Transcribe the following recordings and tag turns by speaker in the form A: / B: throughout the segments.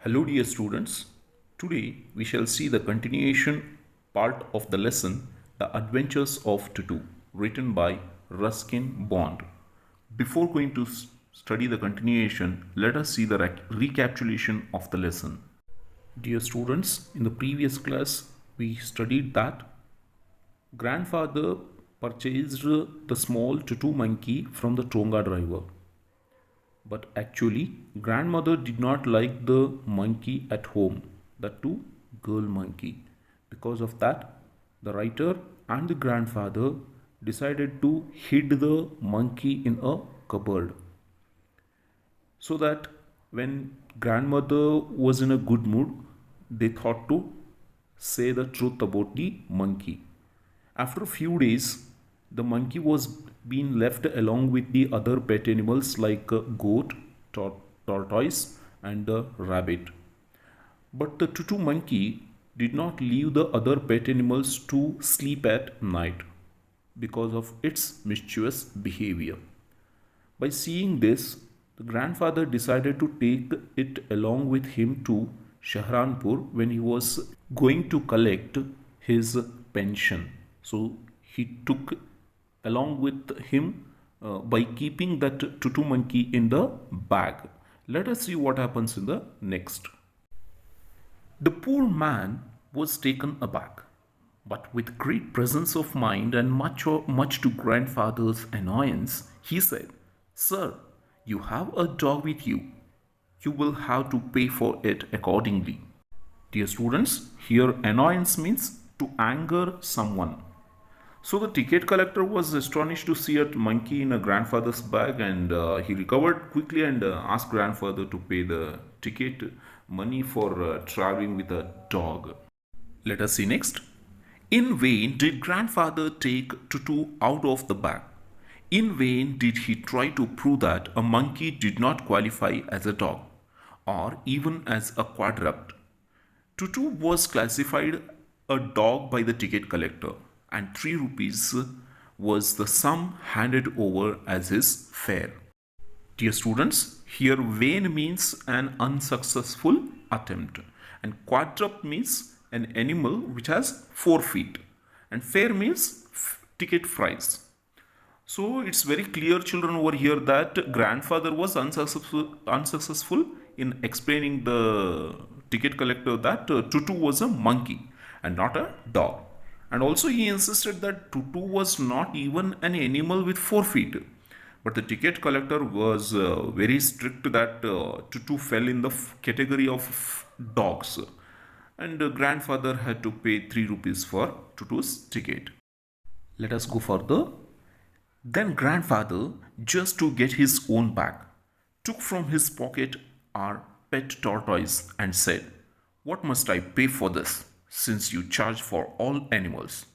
A: Hello dear students, today we shall see the continuation part of the lesson The Adventures of Tutu written by Ruskin Bond. Before going to study the continuation, let us see the recapitulation of the lesson. Dear students, in the previous class we studied that grandfather purchased the small Tutu monkey from the Tonga driver. But actually, grandmother did not like the monkey at home, that too, girl monkey. Because of that, the writer and the grandfather decided to hid the monkey in a cupboard so that when grandmother was in a good mood, they thought to say the truth about the monkey. After a few days, the monkey was being left along with the other pet animals like a goat, tortoise, and a rabbit. But the tutu monkey did not leave the other pet animals to sleep at night because of its mischievous behavior. By seeing this, the grandfather decided to take it along with him to Shahranpur when he was going to collect his pension. So he took along with him by keeping that tutu monkey in the bag. Let us see what happens in the next. The poor man was taken aback, but with great presence of mind and much to grandfather's annoyance, he said, "Sir, you have a dog with you. You will have to pay for it accordingly." Dear students, here annoyance means to anger someone. So the ticket collector was astonished to see a monkey in a grandfather's bag, and he recovered quickly and asked grandfather to pay the ticket money for traveling with a dog. Let us see next. In vain did grandfather take Tutu out of the bag. In vain did he try to prove that a monkey did not qualify as a dog or even as a quadruped. Tutu was classified a dog by the ticket collector, and 3 rupees was the sum handed over as his fare. Dear students, here vain means an unsuccessful attempt, and quadrupt means an animal which has 4 feet, and fare means ticket price. So it's very clear, children, over here that grandfather was unsuccessful in explaining the ticket collector that Tutu was a monkey and not a dog. And also he insisted that Tutu was not even an animal with 4 feet. But the ticket collector was very strict that Tutu fell in the category of dogs. And grandfather had to pay 3 rupees for Tutu's ticket. Let us go further. Then grandfather, just to get his own back, took from his pocket our pet tortoise and said, "What must I pay for this, since you charge for all animals?"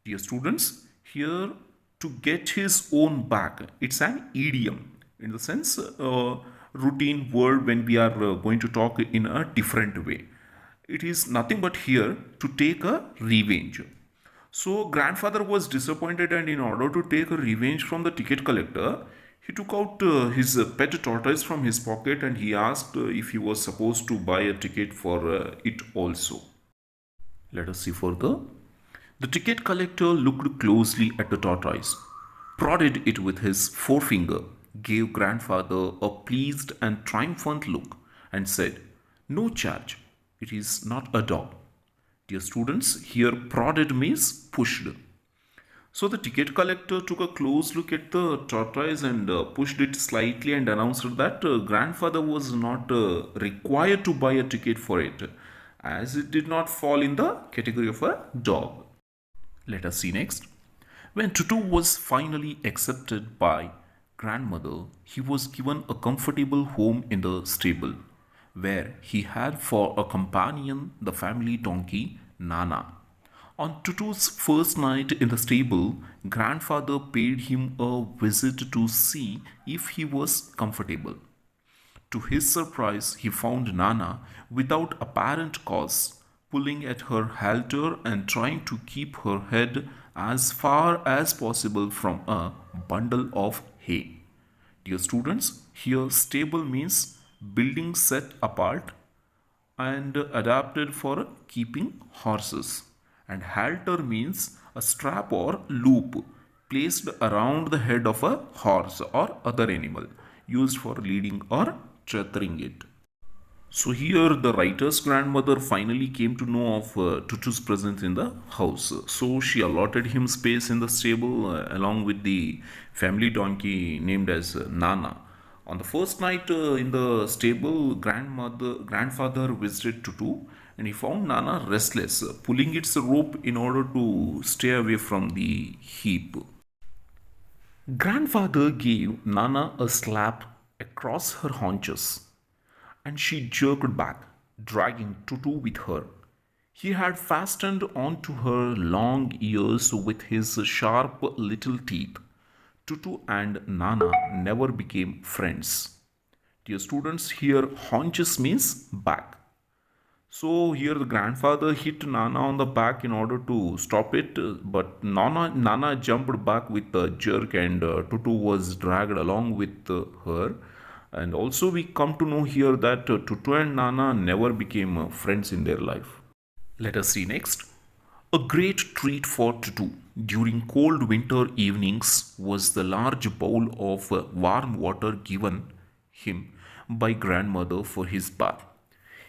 A: Dear students, here to get his own back, it's an idiom in the sense routine word when we are going to talk in a different way. It is nothing but here to take a revenge. So grandfather was disappointed, and in order to take a revenge from the ticket collector, he took out his pet tortoise from his pocket and he asked if he was supposed to buy a ticket for it also. Let us see further. The ticket collector looked closely at the tortoise, prodded it with his forefinger, gave grandfather a pleased and triumphant look, and said, "No charge. It is not a dog." Dear students, here prodded means pushed. So the ticket collector took a close look at the tortoise and pushed it slightly and announced that grandfather was not required to buy a ticket for it, as it did not fall in the category of a dog. Let us see next. When Tutu was finally accepted by grandmother, he was given a comfortable home in the stable, where he had for a companion the family donkey Nana. On Tutu's first night in the stable, grandfather paid him a visit to see if he was comfortable. To his surprise, he found Nana without apparent cause, pulling at her halter and trying to keep her head as far as possible from a bundle of hay. Dear students, here stable means building set apart, and adapted for keeping horses. And halter means a strap or loop placed around the head of a horse or other animal used for leading or tethering it. So here the writer's grandmother finally came to know of Tutu's presence in the house. So she allotted him space in the stable along with the family donkey named as Nana. On the first night in the stable, grandfather visited Tutu and he found Nana restless, pulling its rope in order to stay away from the heap. Grandfather gave Nana a slap across her haunches and she jerked back, dragging Tutu with her. He had fastened onto her long ears with his sharp little teeth. Tutu and Nana never became friends. Dear students, here haunches means back. So here the grandfather hit Nana on the back in order to stop it, but Nana jumped back with a jerk and Tutu was dragged along with her. And also we come to know here that Tutu and Nana never became friends in their life. Let us see next. A great treat for Tutu during cold winter evenings was the large bowl of warm water given him by grandmother for his bath.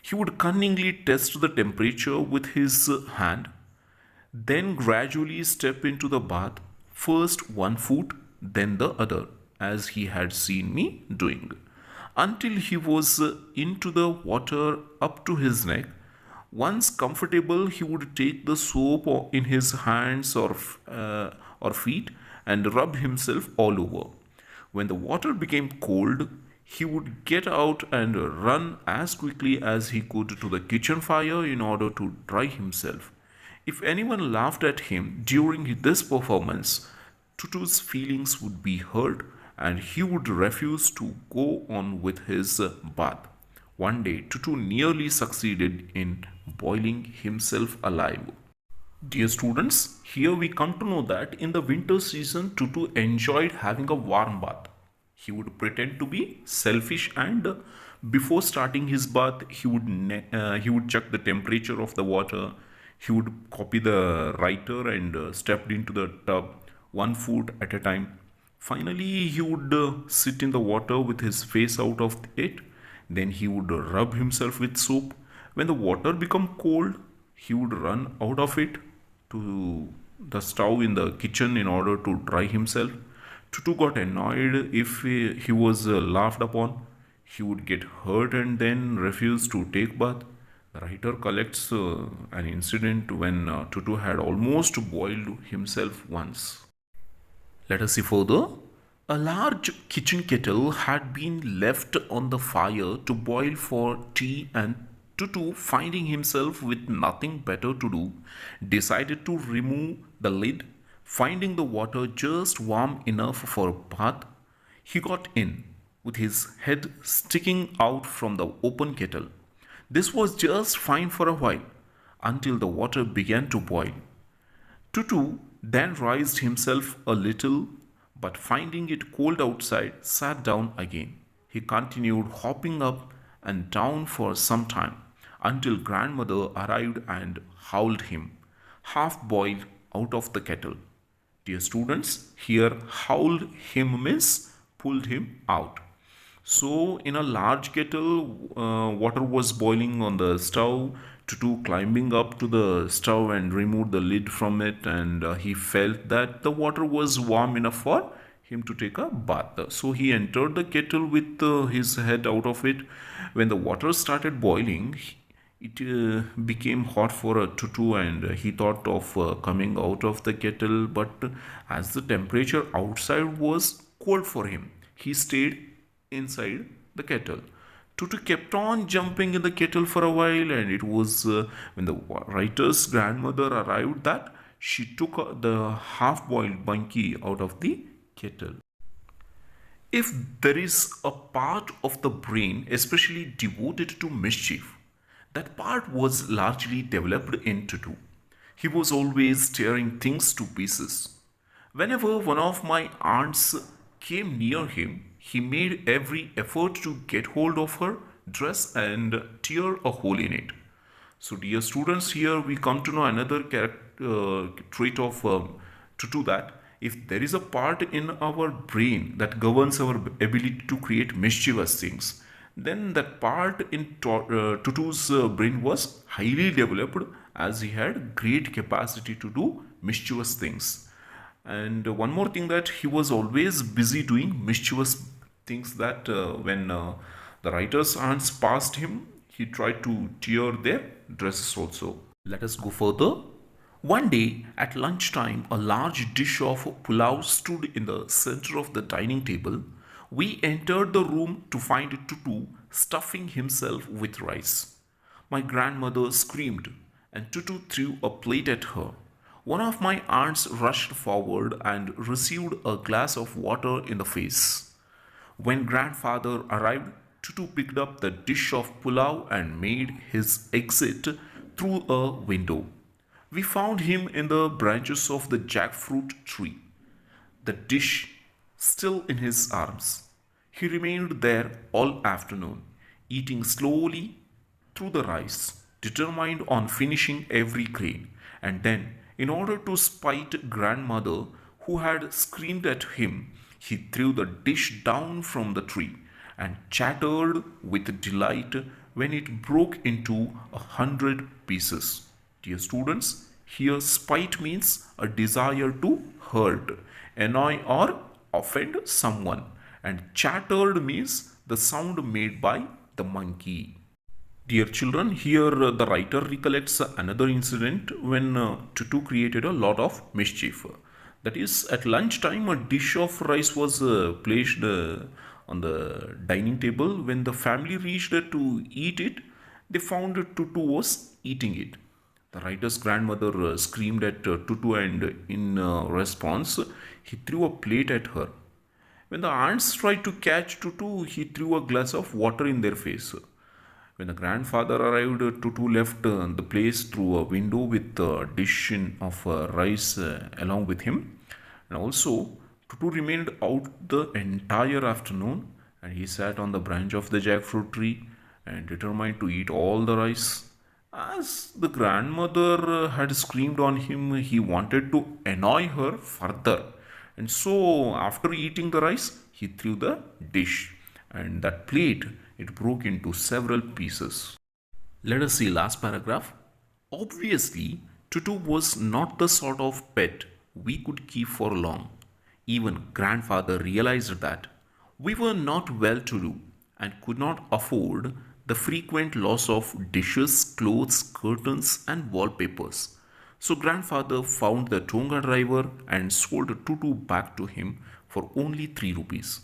A: He would cunningly test the temperature with his hand, then gradually step into the bath, first one foot, then the other, as he had seen me doing, until he was into the water up to his neck. Once comfortable, he would take the soap in his hands or feet and rub himself all over. When the water became cold, he would get out and run as quickly as he could to the kitchen fire in order to dry himself. If anyone laughed at him during this performance, Tutu's feelings would be hurt and he would refuse to go on with his bath. One day, Tutu nearly succeeded in boiling himself alive. Dear students, here we come to know that in the winter season, Tutu enjoyed having a warm bath. He would pretend to be selfish and before starting his bath, he would check the temperature of the water. He would copy the writer and stepped into the tub one foot at a time. Finally, he would sit in the water with his face out of it. Then he would rub himself with soap. When the water became cold, he would run out of it to the stove in the kitchen in order to dry himself. Tutu got annoyed if he was laughed upon. He would get hurt and then refuse to take bath. The writer collects an incident when Tutu had almost boiled himself once. Let us see further. A large kitchen kettle had been left on the fire to boil for tea, and Tutu, finding himself with nothing better to do, decided to remove the lid. Finding the water just warm enough for a bath, he got in, with his head sticking out from the open kettle. This was just fine for a while, until the water began to boil. Tutu then raised himself a little, but finding it cold outside, sat down again. He continued hopping up and down for some time until grandmother arrived and howled him, half boiled, out of the kettle. Dear students, here howled him means pulled him out. So, in a large kettle, water was boiling on the stove. Tutu climbing up to the stove and removed the lid from it, and he felt that the water was warm enough for him to take a bath. So, he entered the kettle with his head out of it. When the water started boiling, it became hot for Tutu, and he thought of coming out of the kettle, but as the temperature outside was cold for him, he stayed inside the kettle. Tutu kept on jumping in the kettle for a while, and it was when the writer's grandmother arrived that she took the half boiled monkey out of the kettle. If there is a part of the brain especially devoted to mischief, that part was largely developed in Tutu. He was always tearing things to pieces. Whenever one of my aunts came near him, he made every effort to get hold of her, dress and tear a hole in it. So, dear students, here we come to know another trait of Tutu, that if there is a part in our brain that governs our ability to create mischievous things, then that part in Tutu's brain was highly developed, as he had great capacity to do mischievous things. And one more thing, that he was always busy doing mischievous things, that when the writer's aunts passed him, he tried to tear their dresses also. Let us go further. One day at lunchtime, a large dish of pulao stood in the center of the dining table. We entered the room to find Tutu stuffing himself with rice. My grandmother screamed, and Tutu threw a plate at her. One of my aunts rushed forward and received a glass of water in the face. When grandfather arrived, Tutu picked up the dish of pulao and made his exit through a window. We found him in the branches of the jackfruit tree, the dish still in his arms. He remained there all afternoon, eating slowly through the rice, determined on finishing every grain. And then, in order to spite grandmother, who had screamed at him, he threw the dish down from the tree and chattered with delight when it broke into 100 pieces. Dear students, here spite means a desire to hurt, annoy, or offend someone, and chattered means the sound made by the monkey. Dear children, here the writer recollects another incident when Tutu created a lot of mischief. That is, at lunchtime, a dish of rice was placed on the dining table. When the family reached to eat it, they found Tutu was eating it. The writer's grandmother screamed at Tutu, and in response, he threw a plate at her. When the aunts tried to catch Tutu, he threw a glass of water in their face. When the grandfather arrived, Tutu left the place through a window with a dish of rice along with him. And also, Tutu remained out the entire afternoon, and he sat on the branch of the jackfruit tree and determined to eat all the rice. As the grandmother had screamed on him, he wanted to annoy her further. And so, after eating the rice, he threw the dish, and that plate, it broke into several pieces. Let us see last paragraph. Obviously, Tutu was not the sort of pet we could keep for long. Even grandfather realized that we were not well to do and could not afford the frequent loss of dishes, clothes, curtains, and wallpapers. So grandfather found the Tonga driver and sold Tutu back to him for only 3 rupees.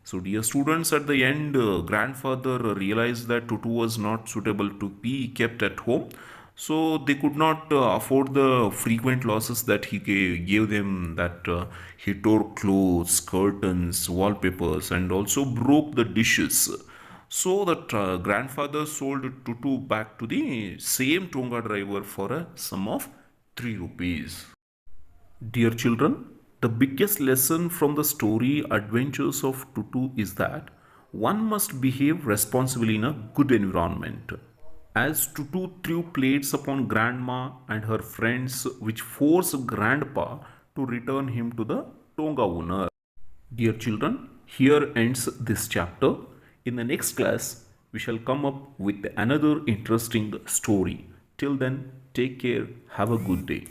A: So, dear students, at the end, grandfather realized that Tutu was not suitable to be kept at home. So, they could not afford the frequent losses that he gave them, that he tore clothes, curtains, wallpapers, and also broke the dishes. So, that grandfather sold Tutu back to the same Tonga driver for a sum of 3 rupees. Dear children, the biggest lesson from the story Adventures of Tutu is that one must behave responsibly in a good environment. As Tutu threw plates upon Grandma and her friends, which forced Grandpa to return him to the Tonga owner. Dear children, here ends this chapter. In the next class, we shall come up with another interesting story. Till then, take care. Have a good day.